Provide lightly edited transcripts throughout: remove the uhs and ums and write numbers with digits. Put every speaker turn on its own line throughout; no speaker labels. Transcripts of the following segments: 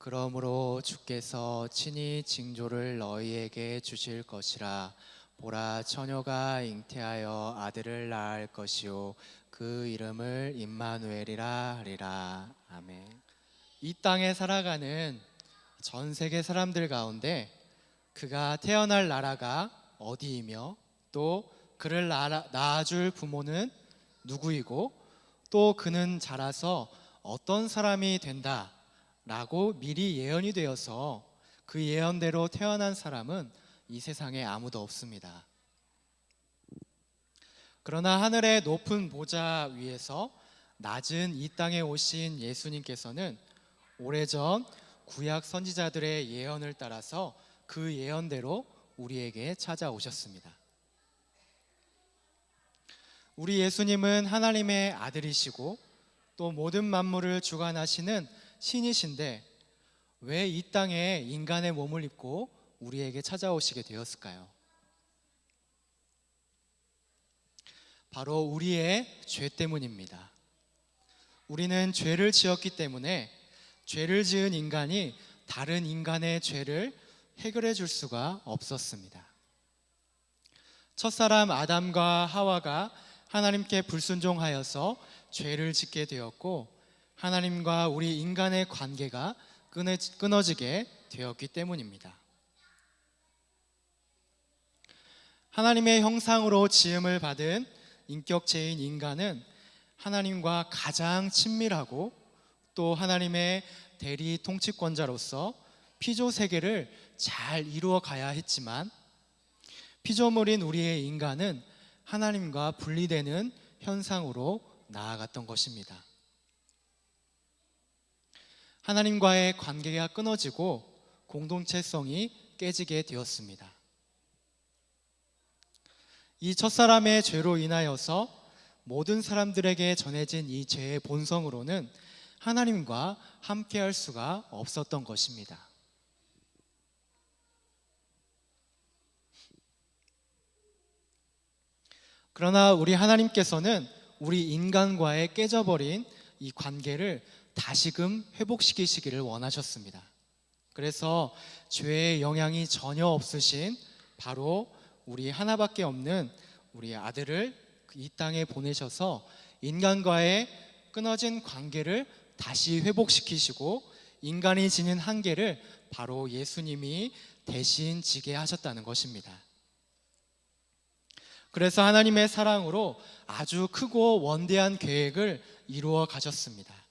그러므로 주께서 친히 징조를 너희에게 주실 것이라. 보라, 처녀가 잉태하여 아들을 낳을 것이요 그 이름을 임마누엘이라 하리라. 아멘. 이 땅에 살아가는 전 세계 사람들 가운데 그가 태어날 나라가 어디이며 또 그를 낳아줄 부모는 누구이고 또 그는 자라서 어떤 사람이 된다 라고 미리 예언이 되어서 그 예언대로 태어난 사람은 이 세상에 아무도 없습니다. 그러나 하늘의 높은 보좌 위에서 낮은 이 땅에 오신 예수님께서는 오래전 구약 선지자들의 예언을 따라서 그 예언대로 우리에게 찾아오셨습니다. 우리 예수님은 하나님의 아들이시고 또 모든 만물을 주관하시는 신이신데 왜 이 땅에 인간의 몸을 입고 우리에게 찾아오시게 되었을까요? 바로 우리의 죄 때문입니다. 우리는 죄를 지었기 때문에 죄를 지은 인간이 다른 인간의 죄를 해결해 줄 수가 없었습니다. 첫사람 아담과 하와가 하나님께 불순종하여서 죄를 짓게 되었고 하나님과 우리 인간의 관계가 끊어지게 되었기 때문입니다. 하나님의 형상으로 지음을 받은 인격체인 인간은 하나님과 가장 친밀하고 또 하나님의 대리 통치권자로서 피조 세계를 잘 이루어 가야 했지만 피조물인 우리의 인간은 하나님과 분리되는 현상으로 나아갔던 것입니다. 하나님과의 관계가 끊어지고 공동체성이 깨지게 되었습니다. 이 첫사람의 죄로 인하여서 모든 사람들에게 전해진 이 죄의 본성으로는 하나님과 함께할 수가 없었던 것입니다. 그러나 우리 하나님께서는 우리 인간과의 깨져버린 이 관계를 다시금 회복시키시기를 원하셨습니다. 그래서 죄의 영향이 전혀 없으신 바로 우리 하나밖에 없는 우리 아들을 이 땅에 보내셔서 인간과의 끊어진 관계를 다시 회복시키시고 인간이 지닌 한계를 바로 예수님이 대신 지게 하셨다는 것입니다. 그래서 하나님의 사랑으로 아주 크고 원대한 계획을 이루어 가셨습니다.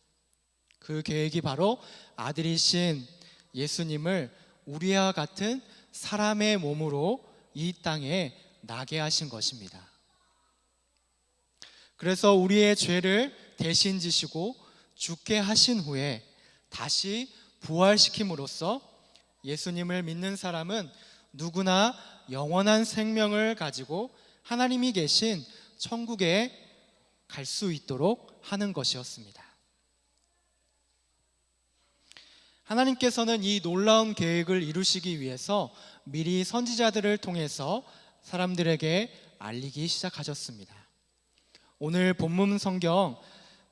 그 계획이 바로 아들이신 예수님을 우리와 같은 사람의 몸으로 이 땅에 나게 하신 것입니다. 그래서 우리의 죄를 대신 지시고 죽게 하신 후에 다시 부활시킴으로써 예수님을 믿는 사람은 누구나 영원한 생명을 가지고 하나님이 계신 천국에 갈 수 있도록 하는 것이었습니다. 하나님께서는 이 놀라운 계획을 이루시기 위해서 미리 선지자들을 통해서 사람들에게 알리기 시작하셨습니다. 오늘 본문 성경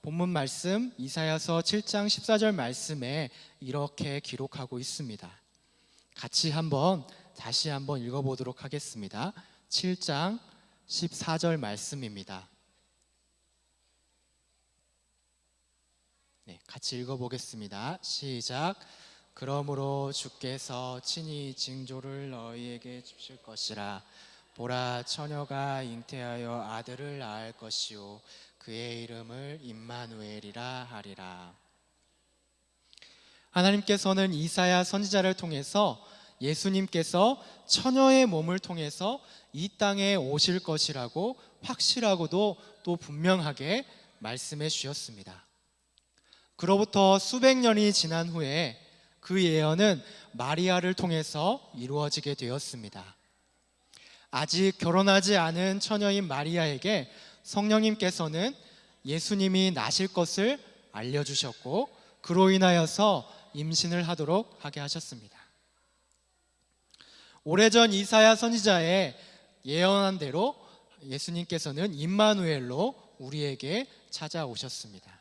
본문 말씀 이사야서 7장 14절 말씀에 이렇게 기록하고 있습니다. 같이 다시 한번 읽어보도록 하겠습니다. 7장 14절 말씀입니다. 같이 읽어보겠습니다. 시작. 그러므로 주께서 친히 징조를 너희에게 주실 것이라. 보라, 처녀가 잉태하여 아들을 낳을 것이요 그의 이름을 임마누엘이라 하리라. 하나님께서는 이사야 선지자를 통해서 예수님께서 처녀의 몸을 통해서 이 땅에 오실 것이라고 확실하고도 또 분명하게 말씀해 주셨습니다. 그로부터 수백 년이 지난 후에 그 예언은 마리아를 통해서 이루어지게 되었습니다. 아직 결혼하지 않은 처녀인 마리아에게 성령님께서는 예수님이 나실 것을 알려주셨고 그로 인하여서 임신을 하게 하셨습니다. 오래전 이사야 선지자의 예언한 대로 예수님께서는 임마누엘로 우리에게 찾아오셨습니다.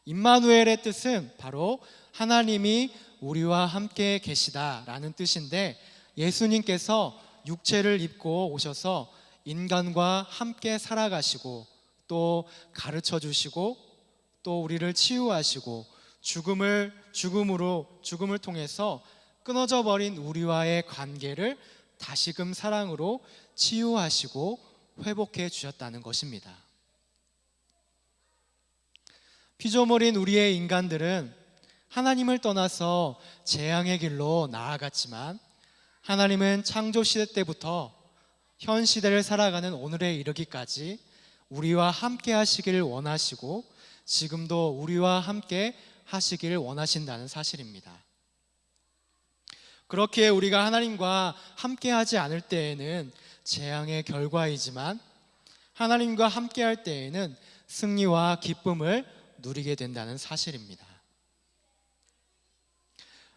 임마누엘의 뜻은 바로 하나님이 우리와 함께 계시다라는 뜻인데, 예수님께서 육체를 입고 오셔서 인간과 함께 살아가시고 또 가르쳐 주시고 또 우리를 치유하시고 죽음을 통해서 끊어져 버린 우리와의 관계를 다시금 사랑으로 치유하시고 회복해 주셨다는 것입니다. 피조물인 우리의 인간들은 하나님을 떠나서 재앙의 길로 나아갔지만, 하나님은 창조 시대 때부터 현 시대를 살아가는 오늘에 이르기까지 우리와 함께 하시길 원하시고 지금도 우리와 함께 하시길 원하신다는 사실입니다. 그렇기에 우리가 하나님과 함께 하지 않을 때에는 재앙의 결과이지만, 하나님과 함께 할 때에는 승리와 기쁨을 누리게 된다는 사실입니다.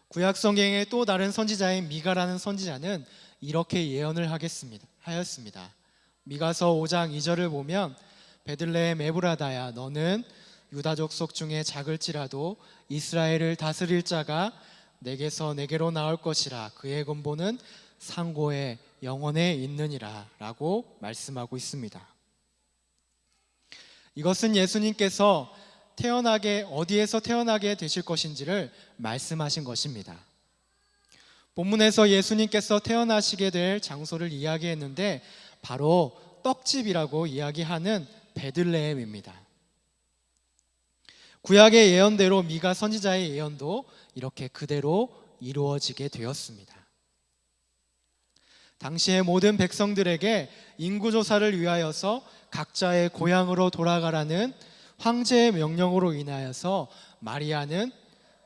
구약 성경의 또 다른 선지자인 미가라는 선지자는 이렇게 예언을 하였습니다. 미가서 5장 2절을 보면, 베들레헴 에브라다야, 너는 유다 족속 중에 작을지라도 이스라엘을 다스릴 자가 내게서 내게로 나올 것이라. 그의 근본은 상고의 영원에 있느니라 라고 말씀하고 있습니다. 이것은 예수님께서 어디에서 태어나게 되실 것인지를 말씀하신 것입니다. 본문에서 예수님께서 태어나시게 될 장소를 이야기했는데 바로 떡집이라고 이야기하는 베들레헴입니다. 구약의 예언대로 미가 선지자의 예언도 이렇게 그대로 이루어지게 되었습니다. 당시의 모든 백성들에게 인구조사를 위하여서 각자의 고향으로 돌아가라는 황제의 명령으로 인하여서 마리아는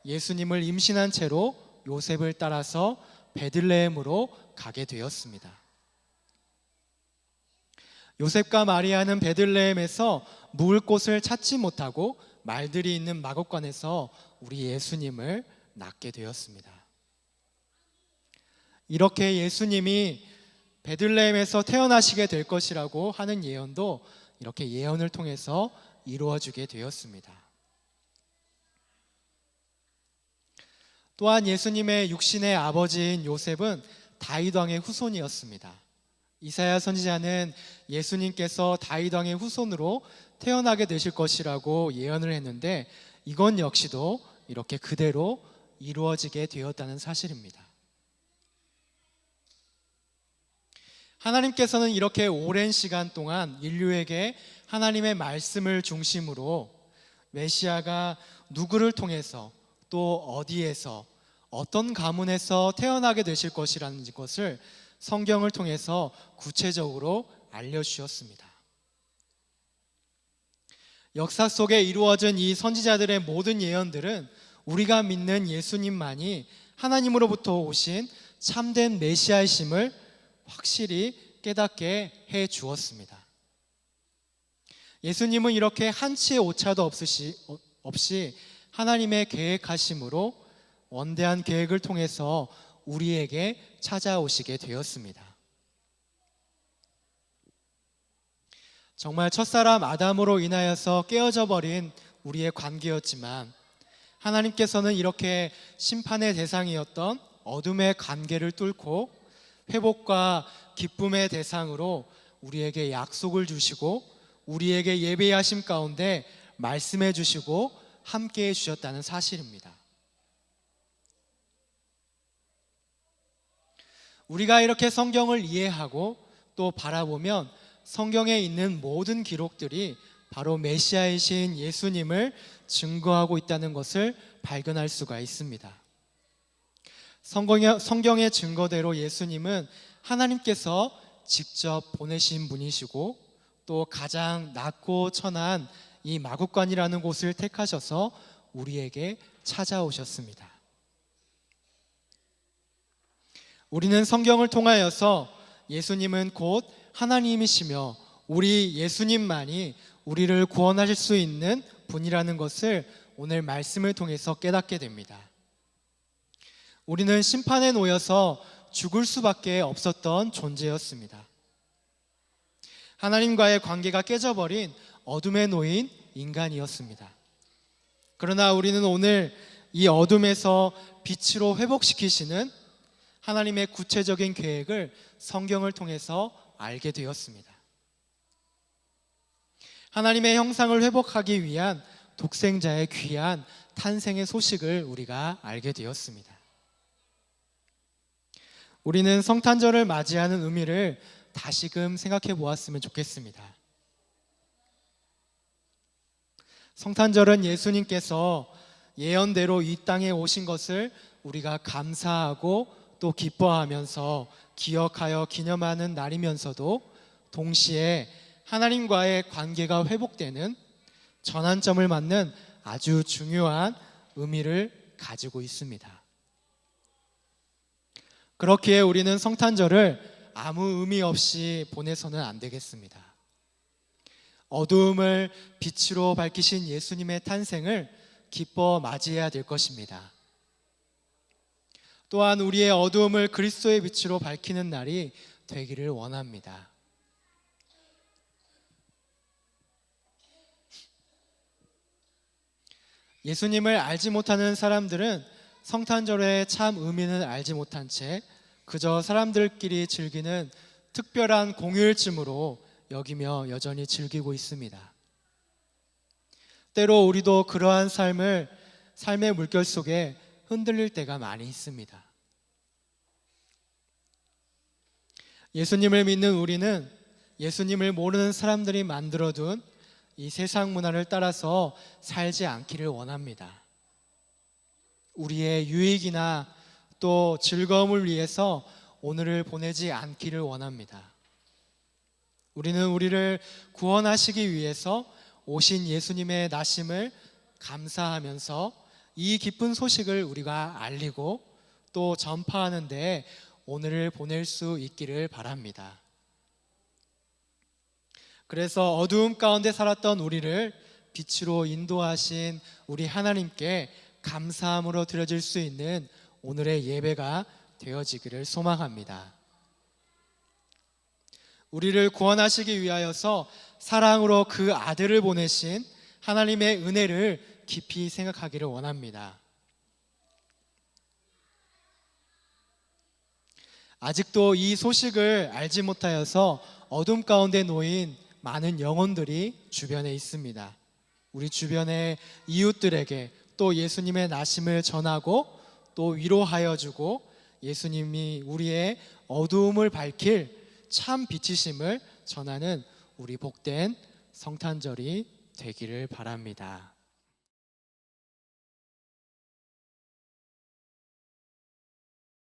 예수님을 임신한 채로 요셉을 따라서 베들레헴으로 가게 되었습니다. 요셉과 마리아는 베들레헴에서 묵을 곳을 찾지 못하고 말들이 있는 마곡간에서 우리 예수님을 낳게 되었습니다. 이렇게 예수님이 베들레헴에서 태어나시게 될 것이라고 하는 예언도 이렇게 예언을 통해서 이루어지게 되었습니다. 또한 예수님의 육신의 아버지인 요셉은 다윗 왕의 후손이었습니다. 이사야 선지자는 예수님께서 다윗 왕의 후손으로 태어나게 되실 것이라고 예언을 했는데, 이건 역시도 이렇게 그대로 이루어지게 되었다는 사실입니다. 하나님께서는 이렇게 오랜 시간 동안 인류에게 하나님의 말씀을 중심으로 메시아가 누구를 통해서 또 어디에서 어떤 가문에서 태어나게 되실 것이라는 것을 성경을 통해서 구체적으로 알려주셨습니다. 역사 속에 이루어진 이 선지자들의 모든 예언들은 우리가 믿는 예수님만이 하나님으로부터 오신 참된 메시아이심을 확실히 깨닫게 해 주었습니다. 예수님은 이렇게 한치의 오차도 없이 하나님의 계획하심으로 원대한 계획을 통해서 우리에게 찾아오시게 되었습니다. 정말 첫사람 아담으로 인하여서 깨어져 버린 우리의 관계였지만, 하나님께서는 이렇게 심판의 대상이었던 어둠의 관계를 뚫고 회복과 기쁨의 대상으로 우리에게 약속을 주시고 우리에게 예배하심 가운데 말씀해 주시고 함께해 주셨다는 사실입니다. 우리가 이렇게 성경을 이해하고 또 바라보면 성경에 있는 모든 기록들이 바로 메시아이신 예수님을 증거하고 있다는 것을 발견할 수가 있습니다. 성경의 증거대로 예수님은 하나님께서 직접 보내신 분이시고 또 가장 낮고 천한 이 마국간이라는 곳을 택하셔서 우리에게 찾아오셨습니다. 우리는 성경을 통하여서 예수님은 곧 하나님이시며 우리 예수님만이 우리를 구원하실 수 있는 분이라는 것을 오늘 말씀을 통해서 깨닫게 됩니다. 우리는 심판에 놓여서 죽을 수밖에 없었던 존재였습니다. 하나님과의 관계가 깨져버린 어둠에 놓인 인간이었습니다. 그러나 우리는 오늘 이 어둠에서 빛으로 회복시키시는 하나님의 구체적인 계획을 성경을 통해서 알게 되었습니다. 하나님의 형상을 회복하기 위한 독생자의 귀한 탄생의 소식을 우리가 알게 되었습니다. 우리는 성탄절을 맞이하는 의미를 다시금 생각해 보았으면 좋겠습니다. 성탄절은 예수님께서 예언대로 이 땅에 오신 것을 우리가 감사하고 또 기뻐하면서 기억하여 기념하는 날이면서도 동시에 하나님과의 관계가 회복되는 전환점을 맞는 아주 중요한 의미를 가지고 있습니다. 그렇기에 우리는 성탄절을 아무 의미 없이 보내서는 안 되겠습니다. 어두움을 빛으로 밝히신 예수님의 탄생을 기뻐 맞이해야 될 것입니다. 또한 우리의 어두움을 그리스도의 빛으로 밝히는 날이 되기를 원합니다. 예수님을 알지 못하는 사람들은 성탄절의 참 의미는 알지 못한 채 그저 사람들끼리 즐기는 특별한 공휴일쯤으로 여기며 여전히 즐기고 있습니다. 때로 우리도 그러한 삶의 물결 속에 흔들릴 때가 많이 있습니다. 예수님을 믿는 우리는 예수님을 모르는 사람들이 만들어둔 이 세상 문화를 따라서 살지 않기를 원합니다. 우리의 유익이나 또 즐거움을 위해서 오늘을 보내지 않기를 원합니다. 우리는 우리를 구원하시기 위해서 오신 예수님의 나심을 감사하면서 이 기쁜 소식을 우리가 알리고 또 전파하는 데 오늘을 보낼 수 있기를 바랍니다. 그래서 어두움 가운데 살았던 우리를 빛으로 인도하신 우리 하나님께 감사함으로 드려질 수 있는 오늘의 예배가 되어지기를 소망합니다. 우리를 구원하시기 위하여서 사랑으로 그 아들을 보내신 하나님의 은혜를 깊이 생각하기를 원합니다. 아직도 이 소식을 알지 못하여서 어둠 가운데 놓인 많은 영혼들이 주변에 있습니다. 우리 주변의 이웃들에게 또 예수님의 나심을 전하고 또 위로하여 주고 예수님이 우리의 어두움을 밝힐 참 빛이심을 전하는 우리 복된 성탄절이 되기를 바랍니다.